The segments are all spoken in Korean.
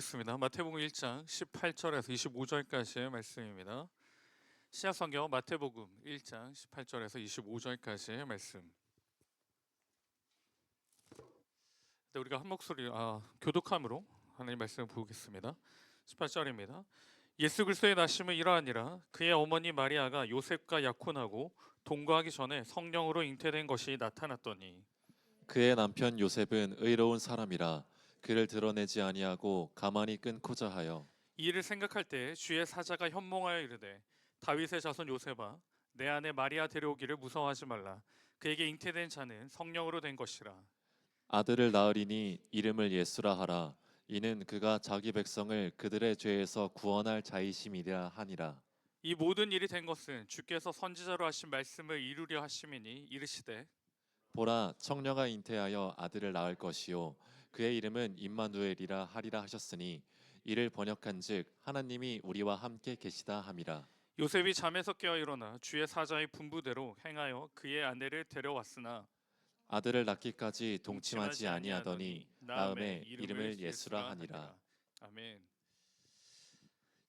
보겠습니다. 마태복음 1장 18절에서 25절까지의 말씀입니다. 신약성경 마태복음 1장 18절에서 25절까지의 말씀. 우리가 한 목소리 교독함으로 하나님 말씀을 보겠습니다. 18절입니다. 예수 그리스도의 나심은 이러하니라. 그의 어머니 마리아가 요셉과 약혼하고 동거하기 전에 성령으로 잉태된 것이 나타났더니 그의 남편 요셉은 의로운 사람이라 그를 드러내지 아니하고 가만히 끊고자 하여 이 일을 생각할 때 주의 사자가 현몽하여 이르되 다윗의 자손 요셉아 내 아내 마리아 데려오기를 무서워하지 말라. 그에게 잉태된 자는 성령으로 된 것이라. 아들을 낳으리니 이름을 예수라 하라. 이는 그가 자기 백성을 그들의 죄에서 구원할 자이심이라 하니라. 이 모든 일이 된 것은 주께서 선지자로 하신 말씀을 이루려 하심이니 이르시되 보라, 청녀가 잉태하여 아들을 낳을 것이요 그의 이름은 임마누엘이라 하리라 하셨으니 이를 번역한즉 하나님이 우리와 함께 계시다 함이라. 요셉이 잠에서 깨어 일어나 주의 사자의 분부대로 행하여 그의 아내를 데려왔으나 아들을 낳기까지 동침하지 동침하지 아니하더니 낳음에 다음에 이름을 예수라 하니라. 아멘.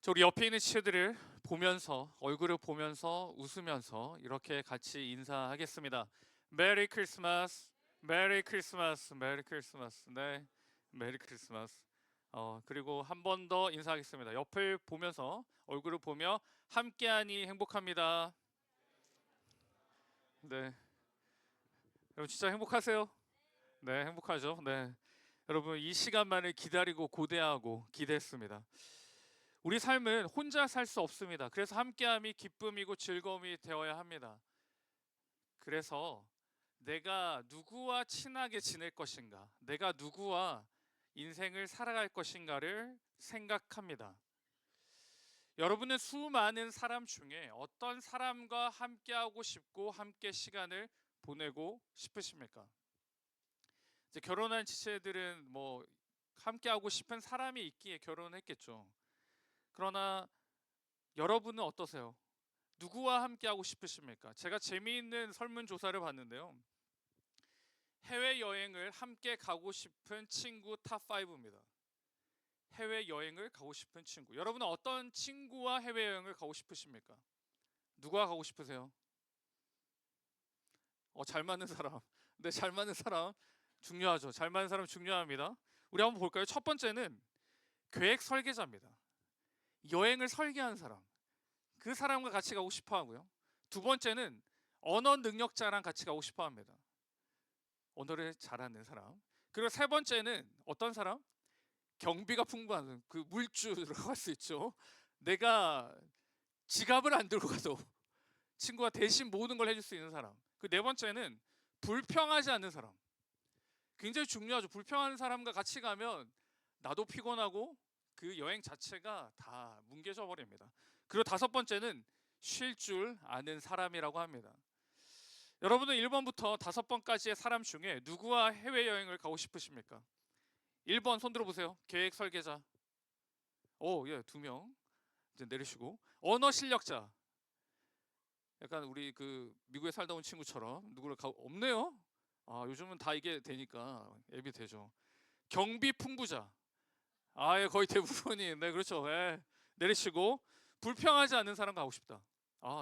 저 우리 옆에 있는 지체들을 보면서 얼굴을 보면서 웃으면서 이렇게 같이 인사하겠습니다. 메리 크리스마스, 메리 크리스마스, 메리 크리스마스. 네, 메리 크리스마스. 그리고 한 번 더 인사하겠습니다. 옆을 보면서 얼굴을 보며 함께하니 행복합니다. 네, 여러분 진짜 행복하세요? 네, 행복하죠. 네, 여러분 이 시간만을 기다리고 고대하고 기대했습니다. 우리 삶은 혼자 살 수 없습니다. 그래서 함께함이 기쁨이고 즐거움이 되어야 합니다. 그래서 내가 누구와 친하게 지낼 것인가, 내가 누구와 인생을 살아갈 것인가를 생각합니다. 여러분은 수많은 사람 중에 어떤 사람과 함께하고 싶고 함께 시간을 보내고 싶으십니까? 이제 결혼한 지체들은 뭐 함께하고 싶은 사람이 있기에 결혼했겠죠. 그러나 여러분은 어떠세요? 누구와 함께하고 싶으십니까? 제가 재미있는 설문조사를 봤는데요. 해외여행을 함께 가고 싶은 친구 탑5입니다. 해외여행을 가고 싶은 친구. 여러분은 어떤 친구와 해외여행을 가고 싶으십니까? 누가 가고 싶으세요? 잘 맞는 사람. 네, 잘 맞는 사람 중요하죠. 잘 맞는 사람 중요합니다. 우리 한번 볼까요? 첫 번째는 계획 설계자입니다. 여행을 설계하는 사람. 그 사람과 같이 가고 싶어 하고요. 두 번째는 언어 능력자랑 같이 가고 싶어 합니다. 언어를 잘하는 사람. 그리고 세 번째는 어떤 사람? 경비가 풍부한 그 물주로 할 수 있죠. 내가 지갑을 안 들고 가도 친구가 대신 모든 걸 해줄 수 있는 사람. 그 네 번째는 불평하지 않는 사람. 굉장히 중요하죠. 불평하는 사람과 같이 가면 나도 피곤하고 그 여행 자체가 다 뭉개져 버립니다. 그리고 다섯 번째는 쉴 줄 아는 사람이라고 합니다. 여러분은 1번부터 5번까지의 사람 중에 누구와 해외여행을 가고 싶으십니까? 1번 손 들어보세요. 계획 설계자. 예, 2명. 이제 내리시고. 언어 실력자. 약간 우리 그 미국에 살다 온 친구처럼 누구를 없네요. 요즘은 다 이게 되니까 앱이 되죠. 경비 풍부자. 예, 거의 대부분이 네, 그렇죠. 예. 내리시고 불평하지 않는 사람 가고 싶다.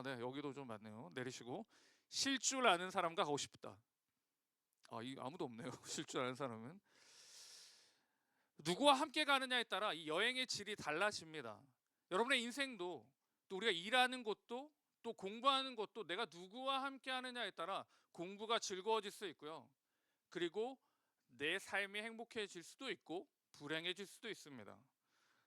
네, 여기도 좀 많네요. 내리시고 쉴 줄 아는 사람과 가고 싶다. 아무도 없네요. 쉴 줄 아는 사람은. 누구와 함께 가느냐에 따라 이 여행의 질이 달라집니다. 여러분의 인생도 또 우리가 일하는 곳도 또 공부하는 것도 내가 누구와 함께 하느냐에 따라 공부가 즐거워질 수 있고요. 그리고 내 삶이 행복해질 수도 있고 불행해질 수도 있습니다.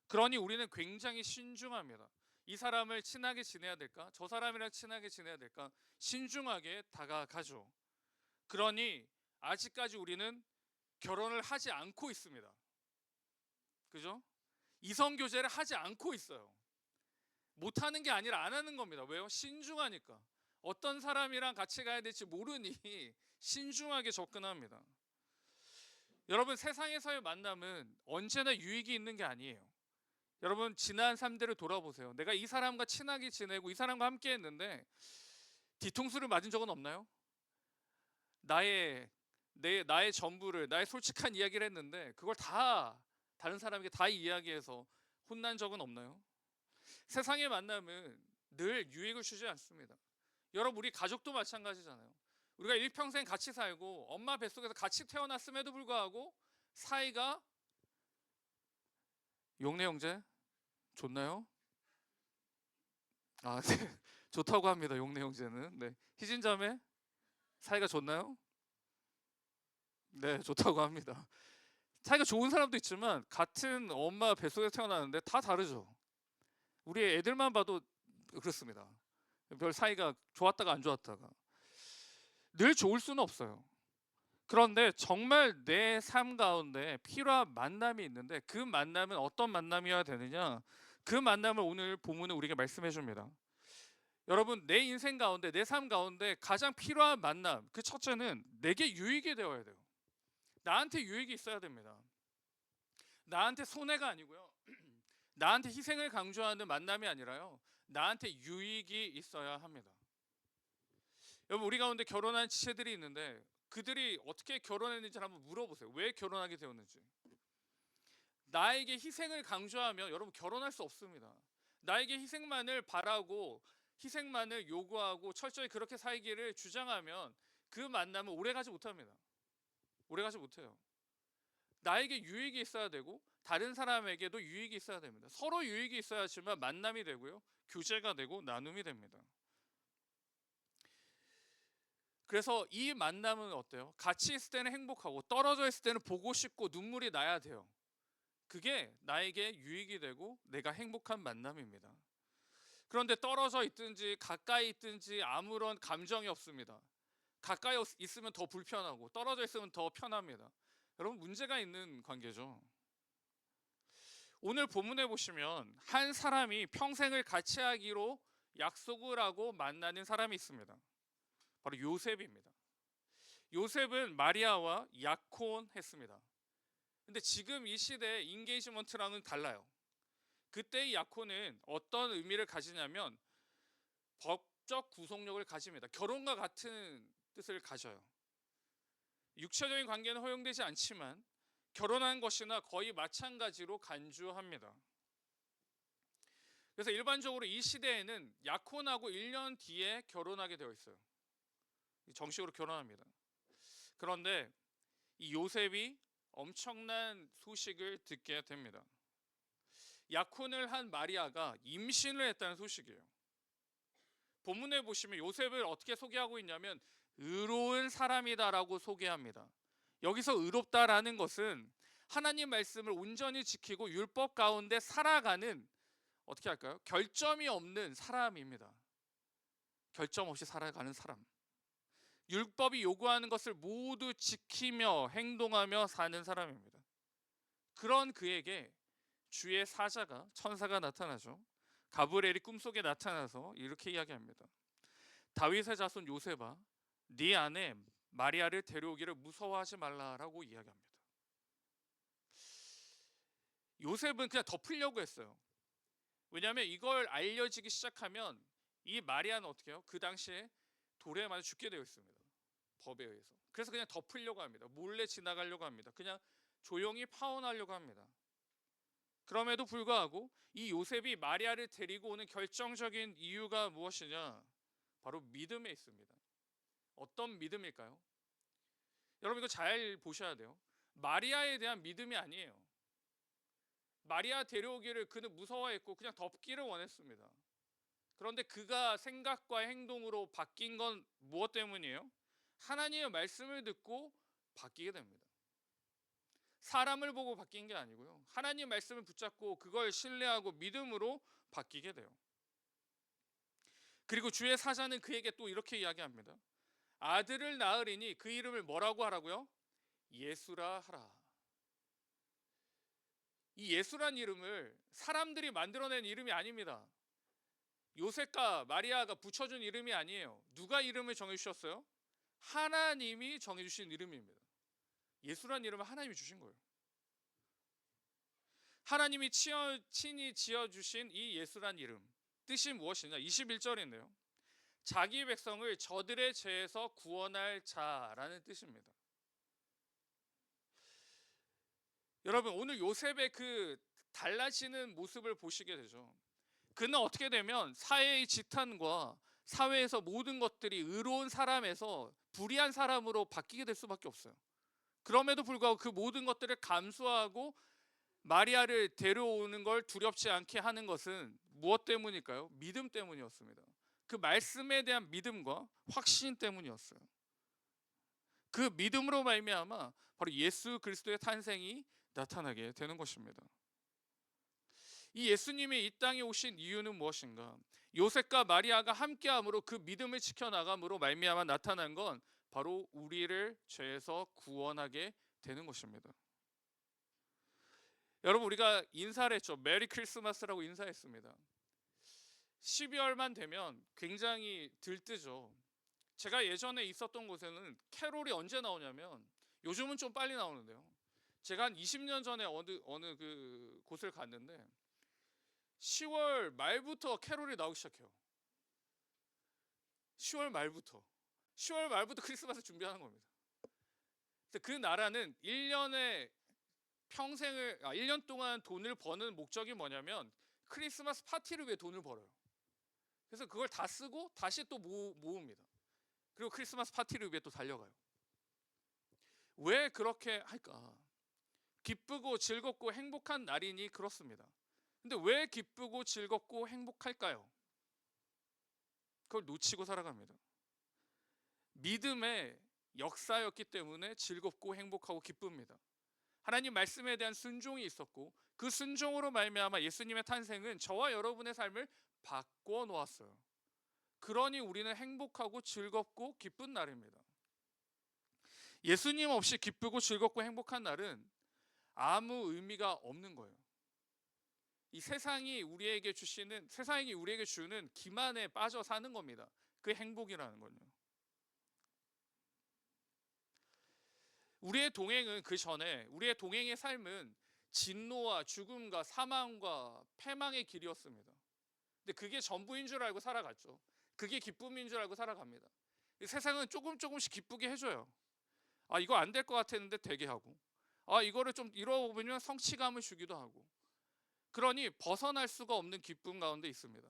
그러니 우리는 굉장히 신중합니다. 이 사람을 친하게 지내야 될까? 저 사람이랑 친하게 지내야 될까? 신중하게 다가가죠. 그러니 아직까지 우리는 결혼을 하지 않고 있습니다. 그죠? 이성 교제를 하지 않고 있어요. 못하는 게 아니라 안 하는 겁니다. 왜요? 신중하니까. 어떤 사람이랑 같이 가야 될지 모르니 신중하게 접근합니다. 여러분, 세상에서의 만남은 언제나 유익이 있는 게 아니에요. 여러분, 지난 삶들을 돌아보세요. 내가 이 사람과 친하게 지내고 이 사람과 함께 했는데 뒤통수를 맞은 적은 없나요? 나의 전부를, 나의 솔직한 이야기를 했는데 그걸 다 다른 사람에게 다 이야기해서 혼난 적은 없나요? 세상의 만남은 늘 유익을 주지 않습니다. 여러분, 우리 가족도 마찬가지잖아요. 우리가 일평생 같이 살고 엄마 뱃속에서 같이 태어났음에도 불구하고 사이가, 용래 형제 좋나요? 아, 네. 좋다고 합니다. 용래 형제는. 네. 희진 자매 사이가 좋나요? 네, 좋다고 합니다. 사이가 좋은 사람도 있지만 같은 엄마 뱃속에서 태어나는데 다 다르죠. 우리 애들만 봐도 그렇습니다. 별 사이가 좋았다가 안 좋았다가 늘 좋을 수는 없어요. 그런데 정말 내 삶 가운데 필요한 만남이 있는데 그 만남은 어떤 만남이어야 되느냐? 그 만남을 오늘 본문은 우리에게 말씀해 줍니다. 여러분, 내 인생 가운데, 내 삶 가운데 가장 필요한 만남, 그 첫째는 내게 유익이 되어야 돼요. 나한테 유익이 있어야 됩니다. 나한테 손해가 아니고요. 나한테 희생을 강조하는 만남이 아니라요. 나한테 유익이 있어야 합니다. 여러분, 우리 가운데 결혼한 지체들이 있는데 그들이 어떻게 결혼했는지 한번 물어보세요. 왜 결혼하게 되었는지. 나에게 희생을 강조하면 여러분 결혼할 수 없습니다. 나에게 희생만을 바라고 희생만을 요구하고 철저히 그렇게 살기를 주장하면 그 만남은 오래가지 못합니다. 오래가지 못해요. 나에게 유익이 있어야 되고 다른 사람에게도 유익이 있어야 됩니다. 서로 유익이 있어야지만 만남이 되고요. 교제가 되고 나눔이 됩니다. 그래서 이 만남은 어때요? 같이 있을 때는 행복하고 떨어져 있을 때는 보고 싶고 눈물이 나야 돼요. 그게 나에게 유익이 되고 내가 행복한 만남입니다. 그런데 떨어져 있든지 가까이 있든지 아무런 감정이 없습니다. 가까이 있으면 더 불편하고 떨어져 있으면 더 편합니다. 여러분, 문제가 있는 관계죠. 오늘 본문에 보시면 한 사람이 평생을 같이 하기로 약속을 하고 만나는 사람이 있습니다. 바로 요셉입니다. 요셉은 마리아와 약혼했습니다. 근데 지금 이 시대의 인게이지먼트랑은 달라요. 그때의 약혼은 어떤 의미를 가지냐면 법적 구속력을 가집니다. 결혼과 같은 뜻을 가져요. 육체적인 관계는 허용되지 않지만 결혼한 것이나 거의 마찬가지로 간주합니다. 그래서 일반적으로 이 시대에는 약혼하고 1년 뒤에 결혼하게 되어 있어요. 정식으로 결혼합니다. 그런데 이 요셉이 엄청난 소식을 듣게 됩니다. 약혼을 한 마리아가 임신을 했다는 소식이에요. 본문에 보시면 요셉을 어떻게 소개하고 있냐면 의로운 사람이다라고 소개합니다. 여기서 의롭다라는 것은 하나님 말씀을 온전히 지키고 율법 가운데 살아가는, 어떻게 할까요? 결점이 없는 사람입니다. 결점 없이 살아가는 사람. 율법이 요구하는 것을 모두 지키며 행동하며 사는 사람입니다. 그런 그에게 주의 사자가, 천사가 나타나죠. 가브리엘이 꿈속에 나타나서 이렇게 이야기합니다. 다윗의 자손 요셉아, 네 아내 마리아를 데려오기를 무서워하지 말라라고 이야기합니다. 요셉은 그냥 덮으려고 했어요. 왜냐하면 이걸 알려지기 시작하면 이 마리아는 어떻게 해요? 그 당시에 돌에 맞아 죽게 되어 있습니다. 법에 의해서. 그래서 그냥 덮으려고 합니다. 몰래 지나가려고 합니다. 그냥 조용히 파혼하려고 합니다. 그럼에도 불구하고 이 요셉이 마리아를 데리고 오는 결정적인 이유가 무엇이냐? 바로 믿음에 있습니다. 어떤 믿음일까요? 여러분, 이거 잘 보셔야 돼요. 마리아에 대한 믿음이 아니에요. 마리아 데려오기를 그는 무서워했고 그냥 덮기를 원했습니다. 그런데 그가 생각과 행동으로 바뀐 건 무엇 때문이에요? 하나님의 말씀을 듣고 바뀌게 됩니다. 사람을 보고 바뀐 게 아니고요. 하나님 말씀을 붙잡고 그걸 신뢰하고 믿음으로 바뀌게 돼요. 그리고 주의 사자는 그에게 또 이렇게 이야기합니다. 아들을 낳으리니 그 이름을 뭐라고 하라고요? 예수라 하라. 이 예수란 이름을 사람들이 만들어낸 이름이 아닙니다. 요셉과 마리아가 붙여준 이름이 아니에요. 누가 이름을 정해주셨어요? 하나님이 정해주신 이름입니다. 예수란 이름을 하나님이 주신 거예요. 하나님이 친히 지어주신 이 예수란 이름, 뜻이 무엇이냐? 21절인데요. 자기 백성을 저들의 죄에서 구원할 자라는 뜻입니다. 여러분, 오늘 요셉의 그 달라지는 모습을 보시게 되죠. 그는 어떻게 되면 사회의 지탄과 사회에서 모든 것들이 의로운 사람에서 불의한 사람으로 바뀌게 될 수밖에 없어요. 그럼에도 불구하고 그 모든 것들을 감수하고 마리아를 데려오는 걸 두렵지 않게 하는 것은 무엇 때문일까요? 믿음 때문이었습니다. 그 말씀에 대한 믿음과 확신 때문이었어요. 그 믿음으로 말미암아 바로 예수 그리스도의 탄생이 나타나게 되는 것입니다. 이 예수님이 이 땅에 오신 이유는 무엇인가? 요셉과 마리아가 함께함으로 그 믿음을 지켜나감으로 말미암아 나타난 건 바로 우리를 죄에서 구원하게 되는 것입니다. 여러분, 우리가 인사를 했죠. 메리 크리스마스라고 인사했습니다. 12월만 되면 굉장히 들뜨죠. 제가 예전에 있었던 곳에는 캐롤이 언제 나오냐면, 요즘은 좀 빨리 나오는데요, 제가 한 20년 전에 어느 그 곳을 갔는데 10월 말부터 캐롤이 나오기 시작해요. 10월 말부터 10월 말부터 크리스마스 준비하는 겁니다. 근데 그 나라는 1년 동안 돈을 버는 목적이 뭐냐면 크리스마스 파티를 위해 돈을 벌어요. 그래서 그걸 다 쓰고 다시 또 모읍니다. 그리고 크리스마스 파티를 위해 또 달려가요. 왜 그렇게 할까? 기쁘고 즐겁고 행복한 날이니 그렇습니다. 근데 왜 기쁘고 즐겁고 행복할까요? 그걸 놓치고 살아갑니다. 믿음의 역사였기 때문에 즐겁고 행복하고 기쁩니다. 하나님 말씀에 대한 순종이 있었고 그 순종으로 말미암아 예수님의 탄생은 저와 여러분의 삶을 바꿔 놓았어요. 그러니 우리는 행복하고 즐겁고 기쁜 날입니다. 예수님 없이 기쁘고 즐겁고 행복한 날은 아무 의미가 없는 거예요. 이 세상이 우리에게 주는 기만에 빠져 사는 겁니다. 그 행복이라는 건요. 우리의 동행의 삶은 진노와 죽음과 사망과 패망의 길이었습니다. 근데 그게 전부인 줄 알고 살아갔죠. 그게 기쁨인 줄 알고 살아갑니다. 세상은 조금씩 기쁘게 해줘요. 아, 이거 안 될 것 같았는데 되게 하고, 아, 이거를 좀 이뤄보면 성취감을 주기도 하고. 그러니 벗어날 수가 없는 기쁨 가운데 있습니다.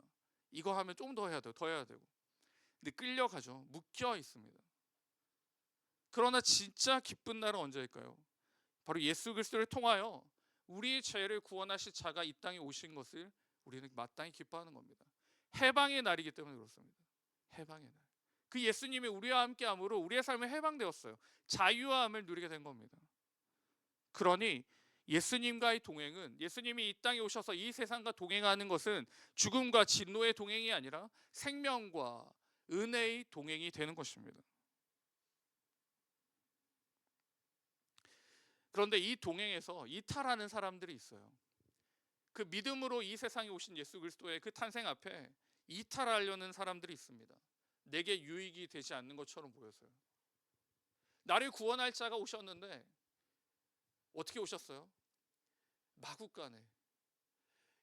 이거 하면 좀 더 해야 되고 더 해야 되고. 근데 끌려가죠. 묶여 있습니다. 그러나 진짜 기쁜 날은 언제일까요? 바로 예수 그리스도를 통하여 우리의 죄를 구원하실 자가 이 땅에 오신 것을 우리는 마땅히 기뻐하는 겁니다. 해방의 날이기 때문에 그렇습니다. 해방의 날. 그 예수님이 우리와 함께함으로 우리의 삶은 해방되었어요. 자유함을 누리게 된 겁니다. 그러니 예수님과의 동행은, 예수님이 이 땅에 오셔서 이 세상과 동행하는 것은 죽음과 진노의 동행이 아니라 생명과 은혜의 동행이 되는 것입니다. 그런데 이 동행에서 이탈하는 사람들이 있어요. 그 믿음으로 이 세상에 오신 예수 그리스도의 그 탄생 앞에 이탈하려는 사람들이 있습니다. 내게 유익이 되지 않는 것처럼 보여서요. 나를 구원할 자가 오셨는데 어떻게 오셨어요? 마구간에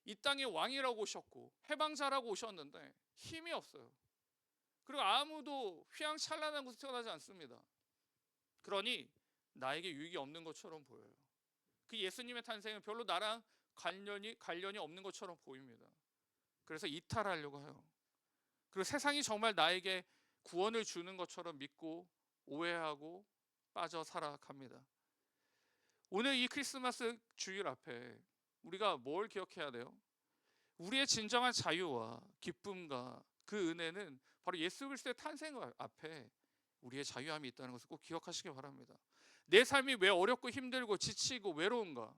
이 땅의 왕이라고 오셨고 해방자라고 오셨는데 힘이 없어요. 그리고 아무도 휘황찬란한 곳에 태어나지 않습니다. 그러니 나에게 유익이 없는 것처럼 보여요. 그 예수님의 탄생은 별로 나랑 관련이 없는 것처럼 보입니다. 그래서 이탈하려고 해요. 그리고 세상이 정말 나에게 구원을 주는 것처럼 믿고 오해하고 빠져 살아갑니다. 오늘 이 크리스마스 주일 앞에 우리가 뭘 기억해야 돼요? 우리의 진정한 자유와 기쁨과 그 은혜는 바로 예수 그리스도의 탄생 앞에 우리의 자유함이 있다는 것을 꼭 기억하시기 바랍니다. 내 삶이 왜 어렵고 힘들고 지치고 외로운가?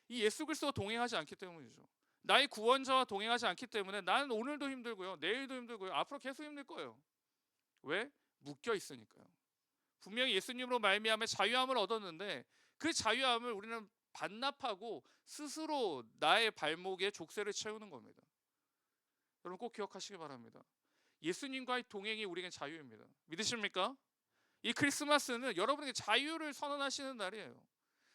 이 예수 그리스도와 동행하지 않기 때문이죠. 나의 구원자와 동행하지 않기 때문에 나는 오늘도 힘들고요, 내일도 힘들고요, 앞으로 계속 힘들 거예요. 왜? 묶여 있으니까요. 분명히 예수님으로 말미암아 자유함을 얻었는데 그 자유함을 우리는 반납하고 스스로 나의 발목에 족쇄를 채우는 겁니다. 여러분 꼭 기억하시기 바랍니다. 예수님과의 동행이 우리에겐 자유입니다. 믿으십니까? 이 크리스마스는 여러분에게 자유를 선언하시는 날이에요.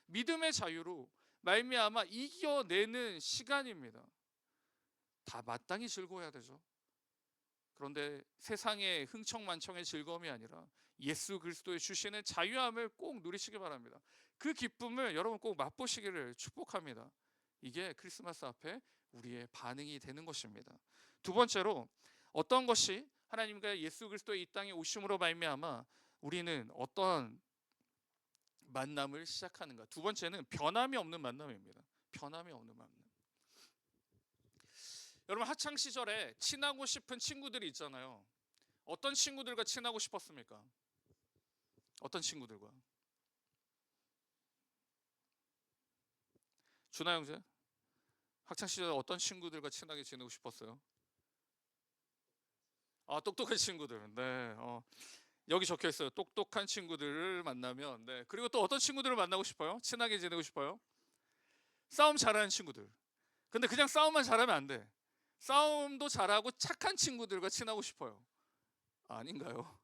믿음의 자유로 말미암아 이겨내는 시간입니다. 다 마땅히 즐거워야 되죠. 그런데 세상의 흥청만청의 즐거움이 아니라 예수 그리스도의 주시는 자유함을 꼭 누리시기 바랍니다. 그 기쁨을 여러분 꼭 맛보시기를 축복합니다. 이게 크리스마스 앞에 우리의 반응이 되는 것입니다. 두 번째로 어떤 것이 하나님과 예수 그리스도의 이 땅에 오심으로 말미암아 우리는 어떤 만남을 시작하는가? 두 번째는 변함이 없는 만남입니다. 변함이 없는 만남. 여러분 학창 시절에 친하고 싶은 친구들이 있잖아요. 어떤 친구들과 친하고 싶었습니까? 어떤 친구들과? 준하 형제? 학창 시절에 어떤 친구들과 친하게 지내고 싶었어요? 아, 똑똑한 친구들. 네. 여기 적혀 있어요. 똑똑한 친구들을 만나면. 네. 그리고 또 어떤 친구들을 만나고 싶어요? 친하게 지내고 싶어요? 싸움 잘하는 친구들. 근데 그냥 싸움만 잘하면 안 돼. 싸움도 잘하고 착한 친구들과 친하고 싶어요. 아닌가요?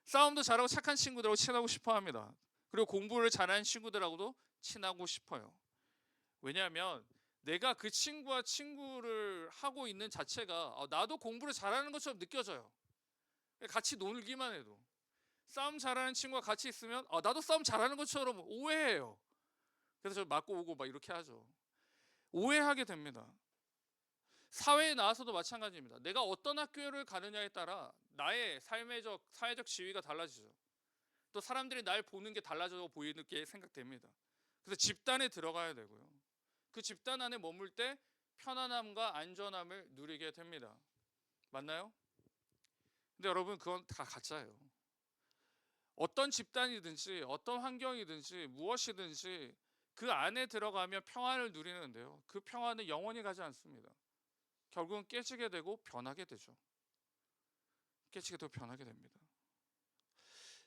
싸움도 잘하고 착한 친구들하고 친하고 싶어 합니다. 그리고 공부를 잘하는 친구들하고도 친하고 싶어요. 왜냐하면 내가 그 친구와 친구를 하고 있는 자체가 나도 공부를 잘하는 것처럼 느껴져요. 같이 놀기만 해도. 싸움 잘하는 친구와 같이 있으면 나도 싸움 잘하는 것처럼 오해해요. 그래서 저 맞고 오고 막 이렇게 하죠. 오해하게 됩니다. 사회에 나와서도 마찬가지입니다. 내가 어떤 학교를 가느냐에 따라 나의 사회적 지위가 달라지죠. 또 사람들이 날 보는 게 달라져 보이는 게 생각됩니다. 그래서 집단에 들어가야 되고요. 그 집단 안에 머물 때 편안함과 안전함을 누리게 됩니다. 맞나요? 근데 여러분 그건 다 가짜예요. 어떤 집단이든지 어떤 환경이든지 무엇이든지 그 안에 들어가면 평안을 누리는데요. 그 평안은 영원히 가지 않습니다. 결국은 깨지게 되고 변하게 되죠. 깨지게 되고 변하게 됩니다.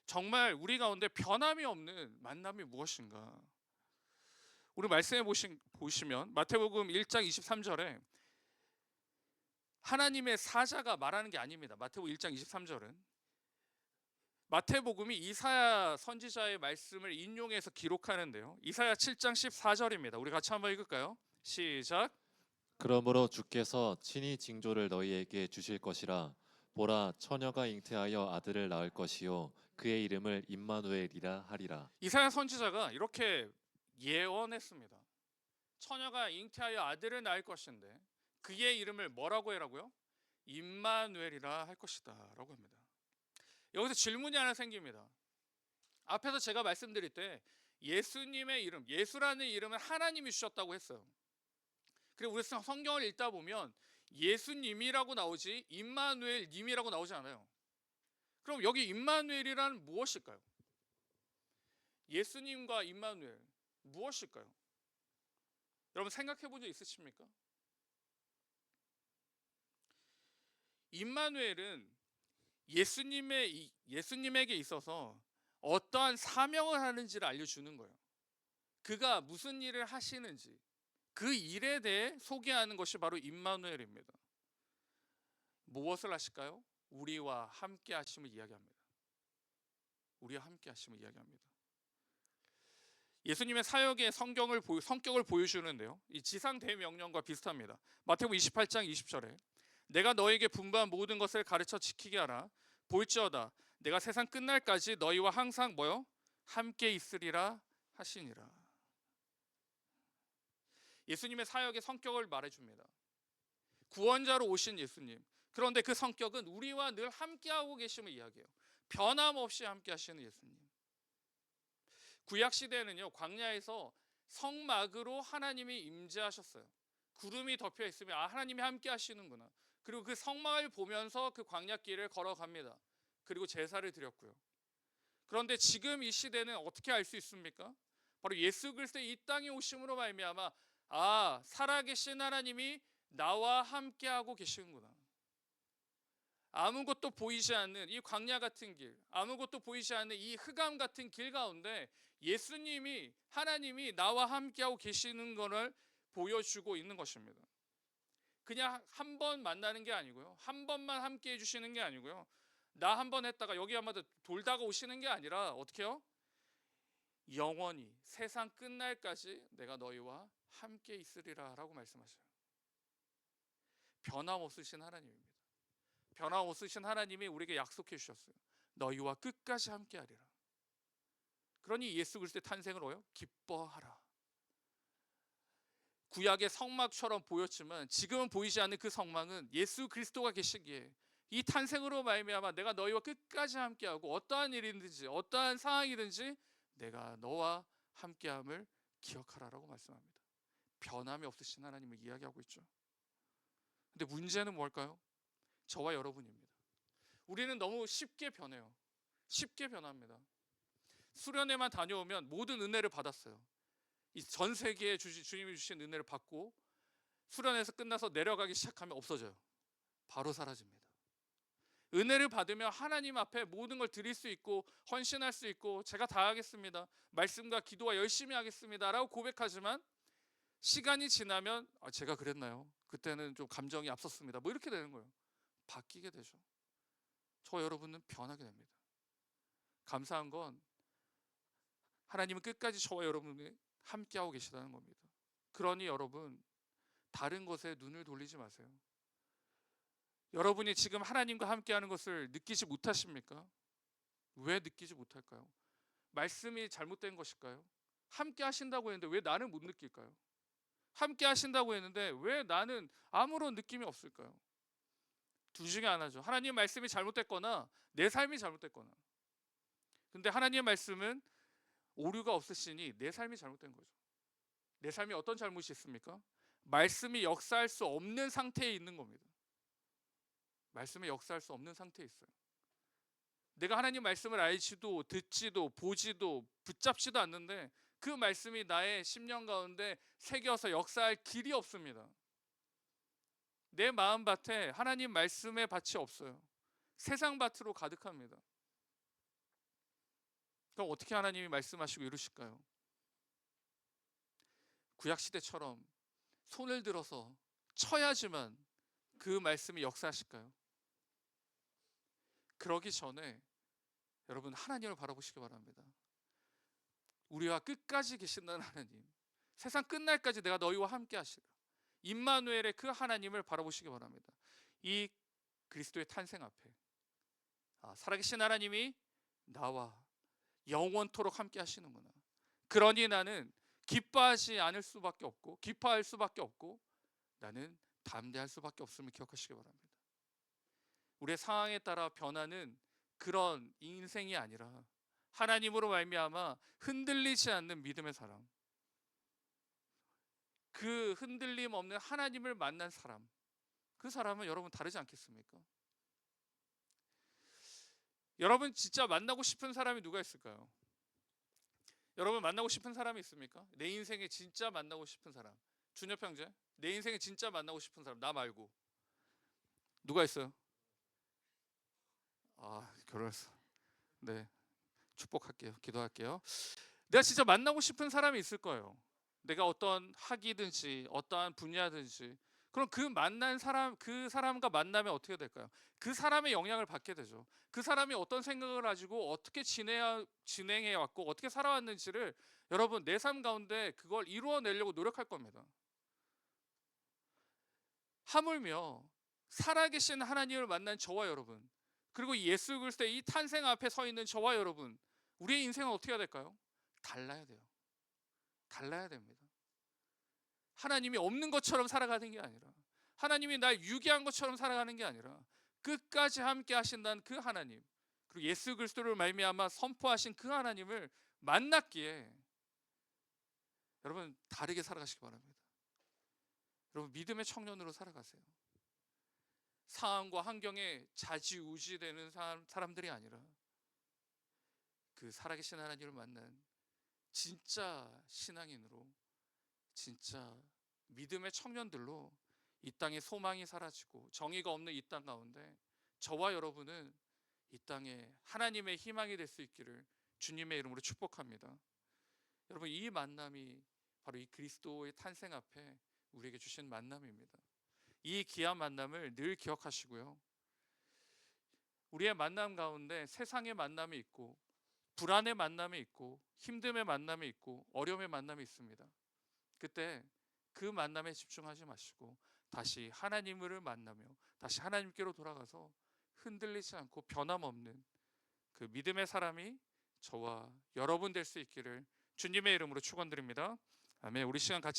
정말 우리 가운데 변함이 없는 만남이 무엇인가? 우리 말씀해 보시면 마태복음 1장 23절에 하나님의 사자가 말하는 게 아닙니다. 마태복음 1장 23절은 마태복음이 이사야 선지자의 말씀을 인용해서 기록하는데요. 이사야 7장 14절입니다. 우리 같이 한번 읽을까요? 시작. 그러므로 주께서 친히 징조를 너희에게 주실 것이라. 보라, 처녀가 잉태하여 아들을 낳을 것이요 그의 이름을 임마누엘이라 하리라. 이사야 선지자가 이렇게 예언했습니다. 처녀가 잉태하여 아들을 낳을 것인데 그의 이름을 뭐라고 해라고요? 임마누엘이라 할 것이다 라고 합니다. 여기서 질문이 하나 생깁니다. 앞에서 제가 말씀드릴 때 예수님의 이름, 예수라는 이름은 하나님이 주셨다고 했어요. 그리고 우리 성경을 읽다 보면 예수님이라고 나오지 임마누엘 님이라고 나오지 않아요. 그럼 여기 임마누엘이란 무엇일까요? 예수님과 임마누엘 무엇일까요? 여러분 생각해 본 적 있으십니까? 임마누엘은 예수님에게 있어서 어떠한 사명을 하는지를 알려주는 거예요. 그가 무슨 일을 하시는지 그 일에 대해 소개하는 것이 바로 임마누엘입니다. 무엇을 하실까요? 우리와 함께 하심을 이야기합니다. 우리와 함께 하심을 이야기합니다. 예수님의 사역의 성격을 보여주는데요. 이 지상 대명령과 비슷합니다. 마태복음 28장 20절에 내가 너에게 분부한 모든 것을 가르쳐 지키게 하라. 볼지어다 내가 세상 끝날까지 너희와 항상 뭐요? 함께 있으리라 하시니라. 예수님의 사역의 성격을 말해줍니다. 구원자로 오신 예수님. 그런데 그 성격은 우리와 늘 함께하고 계심을 이야기해요. 변함없이 함께 하시는 예수님. 구약시대에는요, 광야에서 성막으로 하나님이 임재하셨어요. 구름이 덮여 있으면 하나님이 함께 하시는구나. 그리고 그 성막을 보면서 그 광야길을 걸어갑니다. 그리고 제사를 드렸고요. 그런데 지금 이 시대는 어떻게 알 수 있습니까? 바로 예수 그리스도의 이 땅에 오심으로 말미암아 살아계신 하나님이 나와 함께하고 계시는구나. 아무것도 보이지 않는 이 광야 같은 길, 아무것도 보이지 않는 이 흑암 같은 길 가운데 예수님이 하나님이 나와 함께하고 계시는 것을 보여주고 있는 것입니다. 그냥 한 번 만나는 게 아니고요, 한 번만 함께 해주시는 게 아니고요, 나 한 번 했다가 여기 한번 돌다가 오시는 게 아니라 어떻게 해요? 영원히 세상 끝날까지 내가 너희와 함께 있으리라 라고 말씀하셔요. 변함없으신 하나님입니다. 변함없으신 하나님이 우리에게 약속해 주셨어요. 너희와 끝까지 함께 하리라. 그러니 예수 그리스도의 탄생을 기뻐하라. 구약의 성막처럼 보였지만 지금은 보이지 않는 그 성막은 예수 그리스도가 계시기에 이 탄생으로 말미암아 내가 너희와 끝까지 함께하고 어떠한 일이든지 어떠한 상황이든지 내가 너와 함께함을 기억하라라고 말씀합니다. 변함이 없으신 하나님을 이야기하고 있죠. 근데 문제는 뭘까요? 저와 여러분입니다. 우리는 너무 쉽게 변해요. 쉽게 변합니다. 수련회만 다녀오면 모든 은혜를 받았어요. 이 전 세계에 주님이 주신 은혜를 받고 수련회에서 끝나서 내려가기 시작하면 없어져요. 바로 사라집니다. 은혜를 받으면 하나님 앞에 모든 걸 드릴 수 있고 헌신할 수 있고 제가 다 하겠습니다. 말씀과 기도와 열심히 하겠습니다 라고 고백하지만 시간이 지나면 제가 그랬나요? 그때는 좀 감정이 앞섰습니다. 뭐 이렇게 되는 거예요. 바뀌게 되죠. 저 여러분은 변하게 됩니다. 감사한 건 하나님은 끝까지 저와 여러분이 함께하고 계시다는 겁니다. 그러니 여러분 다른 것에 눈을 돌리지 마세요. 여러분이 지금 하나님과 함께하는 것을 느끼지 못하십니까? 왜 느끼지 못할까요? 말씀이 잘못된 것일까요? 함께 하신다고 했는데 왜 나는 못 느낄까요? 함께 하신다고 했는데 왜 나는 아무런 느낌이 없을까요? 둘 중에 하나죠. 하나님의 말씀이 잘못됐거나 내 삶이 잘못됐거나. 근데 하나님의 말씀은 오류가 없으시니 내 삶이 잘못된 거죠. 내 삶이 어떤 잘못이 있습니까? 말씀이 역사할 수 없는 상태에 있는 겁니다. 말씀이 역사할 수 없는 상태에 있어요. 내가 하나님 말씀을 알지도 듣지도 보지도 붙잡지도 않는데 그 말씀이 나의 심령 가운데 새겨서 역사할 길이 없습니다. 내 마음밭에 하나님 말씀의 밭이 없어요. 세상 밭으로 가득합니다. 그럼 어떻게 하나님이 말씀하시고 이루실까요? 구약시대처럼 손을 들어서 쳐야지만 그 말씀이 역사하실까요? 그러기 전에 여러분 하나님을 바라보시기 바랍니다. 우리와 끝까지 계신다는 하나님, 세상 끝날까지 내가 너희와 함께 하시라, 임마누엘의 그 하나님을 바라보시기 바랍니다. 이 그리스도의 탄생 앞에 살아계신 하나님이 나와 영원토록 함께 하시는구나. 그러니 나는 기뻐하지 않을 수밖에 없고 기뻐할 수밖에 없고 나는 담대할 수밖에 없음을 기억하시기 바랍니다. 우리의 상황에 따라 변하는 그런 인생이 아니라 하나님으로 말미암아 흔들리지 않는 믿음의 사람, 그 흔들림 없는 하나님을 만난 사람, 그 사람은 여러분 다르지 않겠습니까? 여러분 진짜 만나고 싶은 사람이 누가 있을까요? 여러분 만나고 싶은 사람이 있습니까? 내 인생에 진짜 만나고 싶은 사람. 준엽 형제, 내 인생에 진짜 만나고 싶은 사람 나 말고 누가 있어요? 결혼했어. 네, 축복할게요. 기도할게요. 내가 진짜 만나고 싶은 사람이 있을 거예요. 내가 어떤 학이든지 어떠한 분야든지. 그럼 그 만난 사람, 그 사람과 만나면 어떻게 될까요? 그 사람의 영향을 받게 되죠. 그 사람이 어떤 생각을 가지고 어떻게 진행해 왔고 어떻게 살아왔는지를 여러분 내 삶 가운데 그걸 이루어내려고 노력할 겁니다. 하물며 살아계신 하나님을 만난 저와 여러분, 그리고 예수 그리스도의 이 탄생 앞에 서 있는 저와 여러분, 우리의 인생은 어떻게 해야 될까요? 달라야 돼요. 달라야 됩니다. 하나님이 없는 것처럼 살아가는 게 아니라, 하나님이 날 유기한 것처럼 살아가는 게 아니라 끝까지 함께 하신다는 그 하나님, 그리고 예수 그리스도를 말미암아 선포하신 그 하나님을 만났기에 여러분 다르게 살아가시기 바랍니다. 여러분 믿음의 청년으로 살아가세요. 상황과 환경에 좌지우지되는 사람들이 아니라 그 살아계신 하나님을 만난 진짜 신앙인으로, 진짜 믿음의 청년들로 이 땅에 소망이 사라지고 정의가 없는 이 땅 가운데 저와 여러분은 이 땅에 하나님의 희망이 될 수 있기를 주님의 이름으로 축복합니다. 여러분 이 만남이 바로 이 그리스도의 탄생 앞에 우리에게 주신 만남입니다. 이 귀한 만남을 늘 기억하시고요. 우리의 만남 가운데 세상의 만남이 있고 불안의 만남이 있고 힘듦의 만남이 있고 어려움의 만남이 있습니다. 그때 그 만남에 집중하지 마시고 다시 하나님을 만나며 다시 하나님께로 돌아가서 흔들리지 않고 변함없는 그 믿음의 사람이 저와 여러분 될 수 있기를 주님의 이름으로 축원드립니다. 아멘. 우리 시간 같이